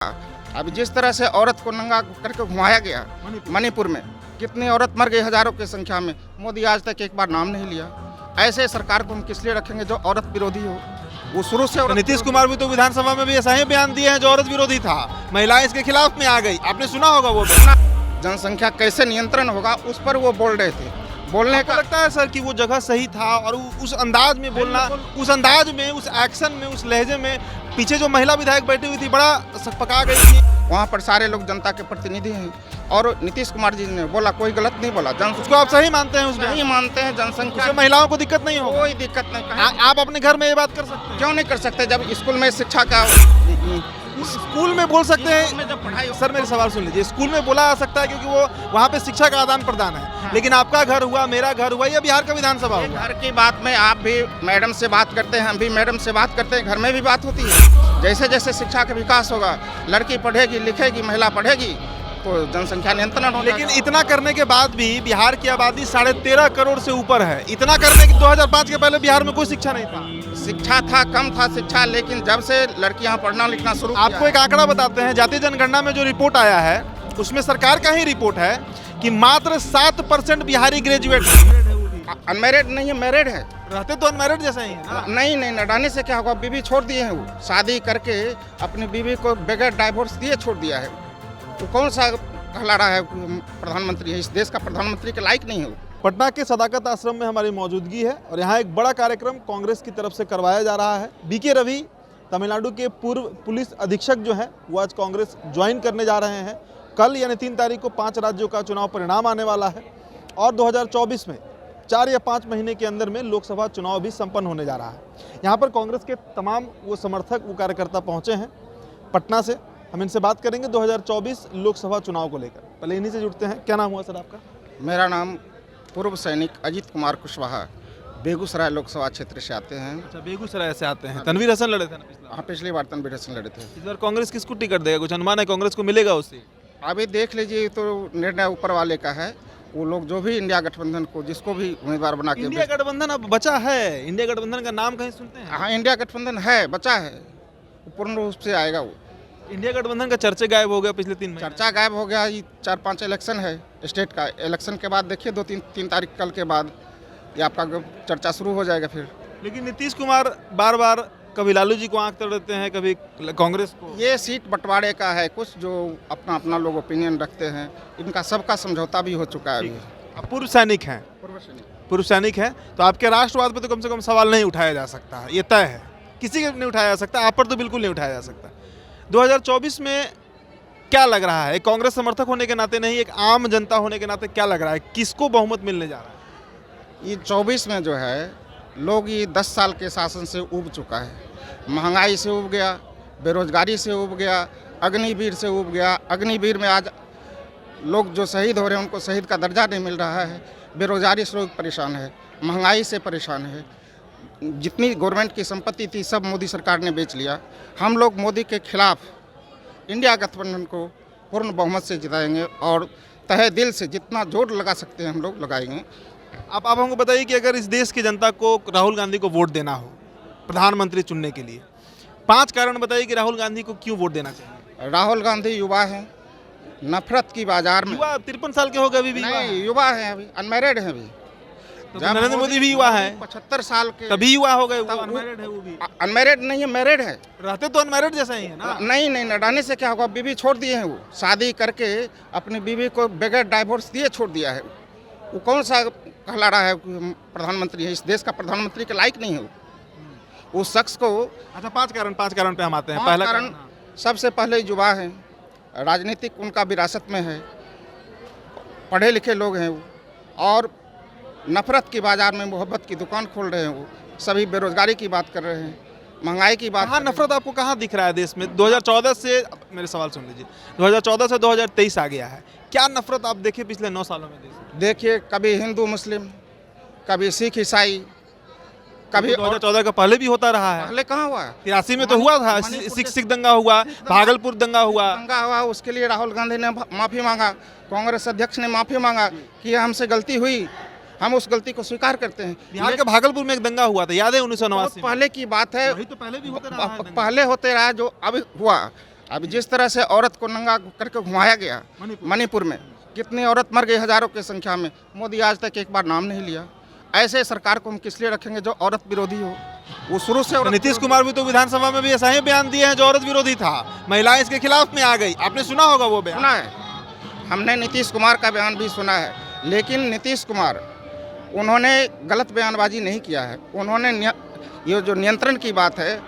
अब जिस तरह से औरत को नंगा करके घुमाया गया मणिपुर में, कितनी औरत मर गई हजारों की संख्या में, मोदी आज तक एक बार नाम नहीं लिया। ऐसे सरकार को हम किस लिए रखेंगे जो औरत विरोधी हो? वो शुरू से औरत नीतीश कुमार भी तो विधानसभा में भी ऐसा ही बयान दिए हैं जो औरत विरोधी था, महिलाएं इसके खिलाफ में आ गई, आपने सुना होगा वो बयान। जनसंख्या कैसे नियंत्रण होगा उस पर वो बोल रहे थे। बोलने का लगता है सर कि वो जगह सही था और उस अंदाज में बोलना, उस अंदाज में, उस एक्शन में, उस लहजे में पीछे जो महिला विधायक बैठी हुई थी बड़ा सकपका गई थी। वहाँ पर सारे लोग जनता के प्रतिनिधि हैं और नीतीश कुमार जी ने बोला, कोई गलत नहीं बोला। उसको आप सही मानते हैं? उसमें नहीं मानते हैं। जनसंख्या उससे महिलाओं को दिक्कत नहीं हो? कोई दिक्कत नहीं। आप अपने घर में ये बात कर सकते हैं? क्यों नहीं कर सकते? जब स्कूल में शिक्षा का स्कूल में बोल सकते हैं। जब पढ़ाई सर मेरे सवाल सुन लीजिए, स्कूल में बोला जा सकता है क्योंकि वो वहाँ पे शिक्षा का आदान प्रदान है, लेकिन आपका घर हुआ, मेरा घर हुआ, या बिहार का विधानसभा हुआ, घर की बात में आप भी मैडम से बात करते हैं, हम भी मैडम से बात करते हैं, घर में भी बात होती है। जैसे जैसे शिक्षा का विकास होगा, लड़की पढ़ेगी लिखेगी, महिला पढ़ेगी तो जनसंख्या नियंत्रण होगा। लेकिन इतना करने के बाद भी बिहार की आबादी 13.5 करोड़ से ऊपर है। इतना करने के 2005 के पहले बिहार में कोई शिक्षा नहीं था। शिक्षा था, कम था शिक्षा, लेकिन जब से लड़कियां पढ़ना लिखना शुरू किया आपको एक आंकड़ा बताते हैं, जातीय जनगणना में जो रिपोर्ट आया है उसमें सरकार का ही रिपोर्ट है कि मात्र 7% बिहारी ग्रेजुएट अनमैरिड नहीं है, मैरिड है। रहते तो अनमैरिड जैसा ही है ना? नहीं, नडाने से क्या होगा? बीवी छोड़ दिए हैं, वो शादी करके अपनी बीवी को बगैर डाइवोर्स दिए छोड़ दिया है। तो कौन सा कहला रहा है प्रधानमंत्री है? इस देश का प्रधानमंत्री के लायक नहीं है। पटना के सदाकत आश्रम में हमारी मौजूदगी है और यहाँ एक बड़ा कार्यक्रम कांग्रेस की तरफ से करवाया जा रहा है। बीके रवि तमिलनाडु के पूर्व पुलिस अधीक्षक जो हैं वो आज कांग्रेस ज्वाइन करने जा रहे हैं। कल यानी 3 तारीख को 5 राज्यों का चुनाव परिणाम आने वाला है और 2024 में 4 या 5 महीने के अंदर में लोकसभा चुनाव भी संपन्न होने जा रहा है। यहाँ पर कांग्रेस के तमाम वो समर्थक, वो कार्यकर्ता पहुँचे हैं पटना से। हम इनसे बात करेंगे 2024 लोकसभा चुनाव को लेकर। पहले इन्हीं से जुड़ते हैं। क्या नाम हुआ सर आपका? मेरा नाम पूर्व सैनिक अजीत कुमार कुशवाहा, बेगूसराय लोकसभा क्षेत्र से आते हैं। अच्छा, बेगूसराय से आते हैं। तनवीर हसन लड़े थे ना पिछला? हाँ, पिछली बार तनवीर हसन लड़े थे। इस बार कांग्रेस किसको टिकट देगा? कुछ अनुमान है कांग्रेस को मिलेगा उससे? अभी देख लीजिए, तो निर्णय ऊपर वाले का है। वो लोग जो भी इंडिया गठबंधन को जिसको भी उम्मीदवार बना के इंडिया गठबंधन अब बचा है? इंडिया गठबंधन का नाम कहीं सुनते हैं? हाँ, इंडिया गठबंधन है, बचा है, पूर्ण रूप से आएगा वो। इंडिया गठबंधन का चर्चा गायब हो गया पिछले 3 महीने। चर्चा गायब हो गया। ये 4-5 इलेक्शन है स्टेट का। इलेक्शन के बाद देखिए 2-3 तारीख कल के बाद ये आपका चर्चा शुरू हो जाएगा फिर। लेकिन नीतीश कुमार बार बार कभी लालू जी को आंख तोड़ते हैं, कभी कांग्रेस को। ये सीट बंटवारे का है, कुछ जो अपना अपना लोग ओपिनियन रखते हैं। इनका सबका समझौता भी हो चुका है अभी। आप पूर्व सैनिक हैं? पूर्व सैनिक हैं तो आपके राष्ट्रवाद पे तो कम से कम सवाल नहीं उठाया जा सकता, ये तय है। किसी के नहीं उठाया जा सकता, आप पर तो बिल्कुल नहीं उठाया जा सकता। 2024 में क्या लग रहा है, एक कांग्रेस समर्थक होने के नाते नहीं, एक आम जनता होने के नाते क्या लग रहा है, किसको बहुमत मिलने जा रहा है? ये 24 में जो है लोग ये 10 साल के शासन से उब चुका है। महंगाई से उब गया, बेरोजगारी से उब गया, अग्निवीर से उब गया। अग्निवीर में आज लोग जो शहीद हो रहे हैं उनको शहीद का दर्जा नहीं मिल रहा है। बेरोजगारी से लोग परेशान है, महंगाई से परेशान है। जितनी गवर्नमेंट की संपत्ति थी सब मोदी सरकार ने बेच लिया। हम लोग मोदी के खिलाफ इंडिया गठबंधन को पूर्ण बहुमत से जिताएंगे और तहे दिल से जितना जोर लगा सकते हैं हम लोग लगाएंगे। आप हमको बताइए कि अगर इस देश की जनता को राहुल गांधी को वोट देना हो प्रधानमंत्री चुनने के लिए, 5 कारण बताइए कि राहुल गांधी को क्यों वोट देना चाहिए। राहुल गांधी युवा हैं, नफरत की बाजार में। युवा 53 साल के हो गए अभी भी? नहीं, युवा हैं, अभी अनमैरिड हैं। अभी तो नरेंद्र मोदी भी युवा है, 75 साल के, तभी युवा हो गए। अनमैरिड है वो भी। अनमैरिड नहीं है, मैरिड है। रहते तो अनमैरिड जैसा ही है ना? नहीं, नडाने से क्या होगा? बीवी छोड़ दिए हैं, वो शादी करके अपनी बीवी को बगैर डाइवोर्स दिए छोड़ दिया है। वो कौन सा कहला रहा है प्रधानमंत्री है? इस देश का प्रधानमंत्री के लायक नहीं है वो शख्स को। अच्छा, 5 कारण पे हम आते हैं। 5 पहला कारण, सबसे पहले युवा हैं, राजनीतिक उनका विरासत में है, पढ़े लिखे लोग हैं वो, और नफरत की बाजार में मोहब्बत की दुकान खोल रहे हैं वो। सभी बेरोजगारी की बात कर रहे हैं, महंगाई की बात। कहाँ नफरत आपको कहाँ दिख रहा है देश में? 2014 से, मेरे सवाल सुन लीजिए, 2014 से 2023 आ गया है, क्या नफरत आप देखिए पिछले 9 सालों में देश में? देखिए, कभी हिंदू मुस्लिम, कभी सिख ईसाई, कभी 2014 का पहले भी होता रहा है। पहले कहाँ हुआ? 83 में तो हुआ था, सिख दंगा हुआ, भागलपुर दंगा हुआ। उसके लिए राहुल गांधी ने माफी मांगा, कांग्रेस अध्यक्ष ने माफी मांगा कि हमसे गलती हुई, हम उस गलती को स्वीकार करते हैं। बिहार के भागलपुर में एक दंगा हुआ था, याद है? 1989 पहले की बात है। वही तो पहले भी होते रहा है। पहले होते रहा, जो अब हुआ अब जिस तरह से औरत को नंगा करके घुमाया गया मणिपुर में, कितनी औरत मर गई हजारों की संख्या में, मोदी आज तक एक बार नाम नहीं लिया। ऐसे सरकार को हम किस लिए रखेंगे जो औरत विरोधी हो? वो शुरू से तो नीतीश कुमार भी तो विधानसभा में भी ऐसा ही बयान दिए हैं जो औरत विरोधी था, महिलाएं इसके खिलाफ में आ गई। आपने सुना होगा वो बयान। सुना है, हमने नीतीश कुमार का बयान भी सुना है, लेकिन नीतीश कुमार उन्होंने गलत बयानबाजी नहीं किया है। उन्होंने ये जो नियंत्रण की बात है,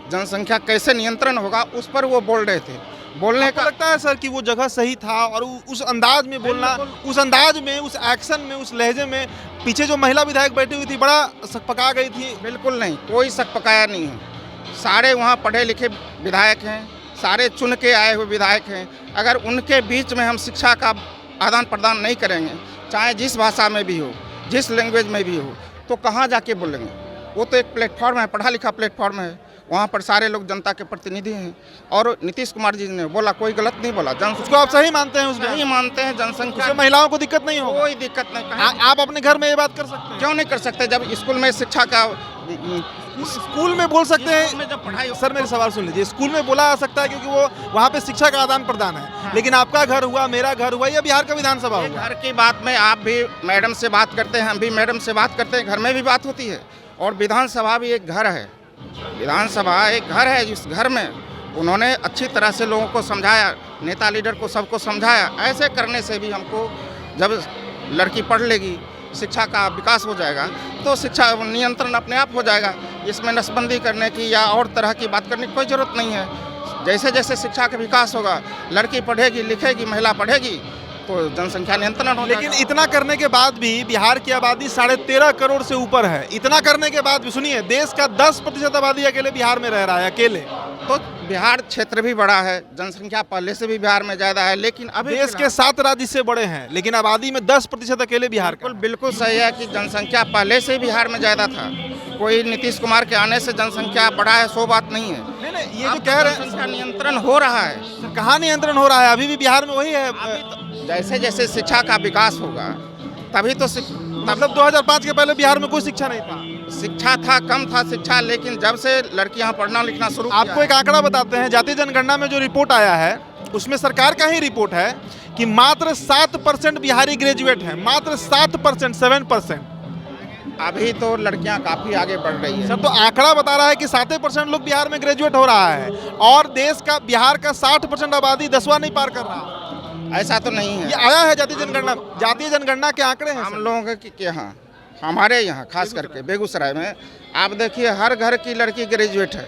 जनसंख्या कैसे नियंत्रण होगा उस पर वो बोल रहे थे। बोलने का लगता है सर कि वो जगह सही था और उस अंदाज में बोलना, उस अंदाज में, उस एक्शन में, उस लहजे में पीछे जो महिला विधायक बैठी हुई थी बड़ा सकपका गई थी। बिल्कुल नहीं, कोई सकपकाया नहीं है। सारे वहाँ पढ़े लिखे विधायक हैं, सारे चुन के आए हुए विधायक हैं। अगर उनके बीच में हम शिक्षा का आदान प्रदान नहीं करेंगे, चाहे जिस भाषा में भी हो, जिस लैंग्वेज में भी हो, तो कहाँ जाके बोलेंगे? वो तो एक प्लेटफॉर्म है, पढ़ा लिखा प्लेटफॉर्म है, वहाँ पर सारे लोग जनता के प्रतिनिधि हैं। और नीतीश कुमार जी ने बोला, कोई गलत नहीं बोला। उसको आप सही मानते हैं? उसमें सही मानते हैं। जनसंख्या महिलाओं को दिक्कत नहीं हो, कोई दिक्कत नहीं। आप अपने घर में ये बात कर सकते हैं? क्यों नहीं कर सकते? जब स्कूल में शिक्षा का, स्कूल में बोल सकते हैं। में जब पढ़ाई, सर मेरे सवाल सुन लीजिए, स्कूल में बोला जा सकता है क्योंकि वो वहाँ पे शिक्षा का आदान प्रदान है। हाँ। लेकिन आपका घर हुआ, मेरा घर हुआ, या बिहार का विधानसभा हुआ, घर की बात में आप भी मैडम से बात करते हैं, हम भी मैडम से बात करते हैं, घर में भी बात होती है। और विधानसभा भी एक घर है, विधानसभा एक घर है। जिस घर में उन्होंने अच्छी तरह से लोगों को समझाया, नेता लीडर को सबको समझाया। ऐसे करने से भी हमको, जब लड़की पढ़ लेगी, शिक्षा का विकास हो जाएगा, तो शिक्षा नियंत्रण अपने आप हो जाएगा। इसमें नसबंदी करने की या और तरह की बात करने की कोई ज़रूरत नहीं है। जैसे जैसे शिक्षा का विकास होगा, लड़की पढ़ेगी, लिखेगी, महिला पढ़ेगी, तो जनसंख्या नियंत्रण हो। लेकिन इतना करने के बाद भी बिहार की आबादी 13.5 करोड़ से ऊपर है। इतना करने के बाद भी सुनिए, देश का 10% आबादी अकेले बिहार में रह रहा है, अकेले। तो बिहार क्षेत्र भी बड़ा है, जनसंख्या पहले से भी बिहार में ज़्यादा है, लेकिन अभी देश के 7 राज्य इससे बड़े हैं, लेकिन आबादी में 10% अकेले बिहार का। बिल्कुल सही है कि जनसंख्या पहले से ही बिहार में ज़्यादा था। कोई नीतीश कुमार के आने से जनसंख्या बढ़ा है, सो बात नहीं है। नहीं, ये जो कह रहे हैं जनसंख्या नियंत्रण हो रहा है। कहाँ नियंत्रण हो रहा है? अभी भी बिहार में वही है। जैसे जैसे शिक्षा का विकास होगा तभी तो मतलब 2005 के पहले बिहार में कोई शिक्षा नहीं था? शिक्षा था, कम था शिक्षा, लेकिन जब से लड़कियां पढ़ना लिखना शुरू किया। आपको एक आंकड़ा बताते हैं, जातीय जनगणना में जो रिपोर्ट आया है उसमें सरकार का ही रिपोर्ट है कि मात्र 7% बिहारी ग्रेजुएट हैं, मात्र 7%, 7%। अभी तो लड़कियां काफी आगे बढ़ रही है। सर तो आंकड़ा बता रहा है कि 7% लोग बिहार में ग्रेजुएट हो रहा है, और देश का, बिहार का 60% आबादी 10वां नहीं पार कर रहा। ऐसा तो नहीं है। ये आया है जातीय जनगणना के आंकड़े हैं हम लोगों के यहाँ, हमारे यहाँ खास करके बेगूसराय में आप देखिए, हर घर की लड़की ग्रेजुएट है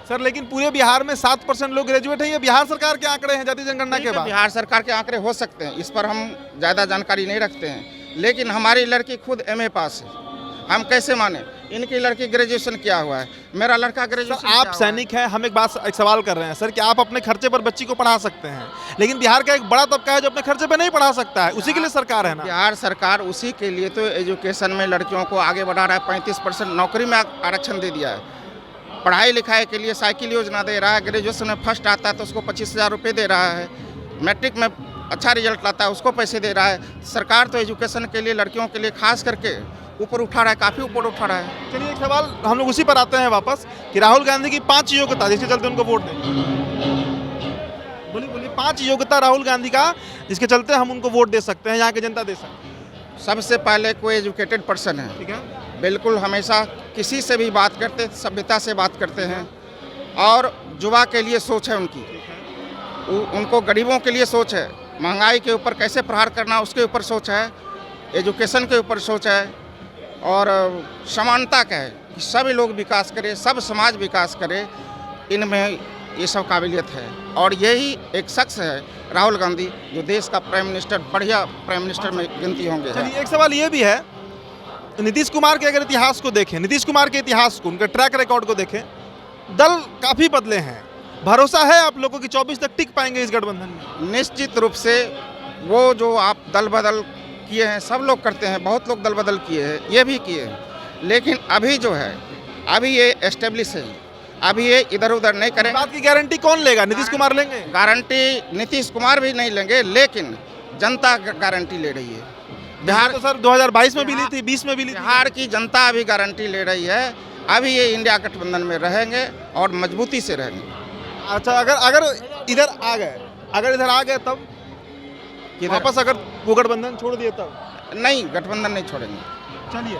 सर। लेकिन पूरे बिहार में 7% लोग ग्रेजुएट हैं। ये बिहार सरकार के आंकड़े हैं जातीय जनगणना के बाद। बिहार सरकार के आंकड़े हो सकते हैं, इस पर हम ज़्यादा जानकारी नहीं रखते हैं, लेकिन हमारी लड़की खुद MA पास है। हम कैसे माने? इनकी लड़की ग्रेजुएशन किया हुआ है, मेरा लड़का ग्रेजुएशन। आप सैनिक हैं, हम एक सवाल कर रहे हैं सर कि आप अपने खर्चे पर बच्ची को पढ़ा सकते हैं, लेकिन बिहार का एक बड़ा तबका है जो अपने खर्चे पर नहीं पढ़ा सकता है, उसी के लिए सरकार है ना। बिहार सरकार उसी के लिए तो एजुकेशन में लड़कियों को आगे बढ़ा रहा है। 35% नौकरी में आरक्षण दे दिया है। पढ़ाई लिखाई के लिए साइकिल योजना दे रहा है। ग्रेजुएशन में फर्स्ट आता है तो उसको 25,000 रुपये दे रहा है। मैट्रिक में अच्छा रिजल्ट लाता है उसको पैसे दे रहा है। सरकार तो एजुकेशन के लिए, लड़कियों के लिए खास करके ऊपर उठा रहा है, काफ़ी ऊपर उठा रहा है। चलिए एक सवाल हम लोग उसी पर आते हैं वापस कि राहुल गांधी की 5 योग्यता जिसके चलते उनको वोट दें। बोलिए 5 योग्यता राहुल गांधी का जिसके चलते हम उनको वोट दे सकते हैं, यहाँ की जनता दे सकती है। सबसे पहले कोई एजुकेटेड पर्सन है, ठीक है, बिल्कुल हमेशा किसी से भी बात करते, सभ्यता से बात करते हैं, और युवा के लिए सोच है उनकी। उनको गरीबों के लिए सोच है, महंगाई के ऊपर कैसे प्रहार करना उसके ऊपर सोच है, एजुकेशन के ऊपर सोच है, और समानता का है कि सभी लोग विकास करें, सब समाज विकास करे। इनमें ये सब काबिलियत है, और यही एक शख्स है राहुल गांधी जो देश का प्राइम मिनिस्टर, बढ़िया प्राइम मिनिस्टर में गिनती होंगे। चलिए एक सवाल ये भी है, नीतीश कुमार के अगर इतिहास को देखें, नीतीश कुमार के इतिहास को, उनके ट्रैक रिकॉर्ड को देखें, दल काफ़ी बदले हैं। भरोसा है आप लोगों की 24 तक टिक पाएंगे इस गठबंधन में? निश्चित रूप से। वो जो आप दल बदल किए हैं, सब लोग करते हैं, बहुत लोग दल बदल किए हैं, ये भी किए हैं, लेकिन अभी जो है, अभी ये एस्टेब्लिश है, अभी ये इधर उधर नहीं करें। बात की गारंटी कौन लेगा? नीतीश कुमार लेंगे? गारंटी नीतीश कुमार भी नहीं लेंगे, लेकिन जनता गारंटी ले रही है। बिहार तो सर 2022 में भी ली थी, 20 में भी ली थी। बिहार की जनता अभी गारंटी ले रही है। अभी ये इंडिया गठबंधन में रहेंगे और मजबूती से रहेंगे। अच्छा, अगर इधर आ गए, अगर इधर आ गए तब किधर? वापस अगर वो गठबंधन छोड़ दिए तब नहीं, गठबंधन नहीं छोड़ेंगे। चलिए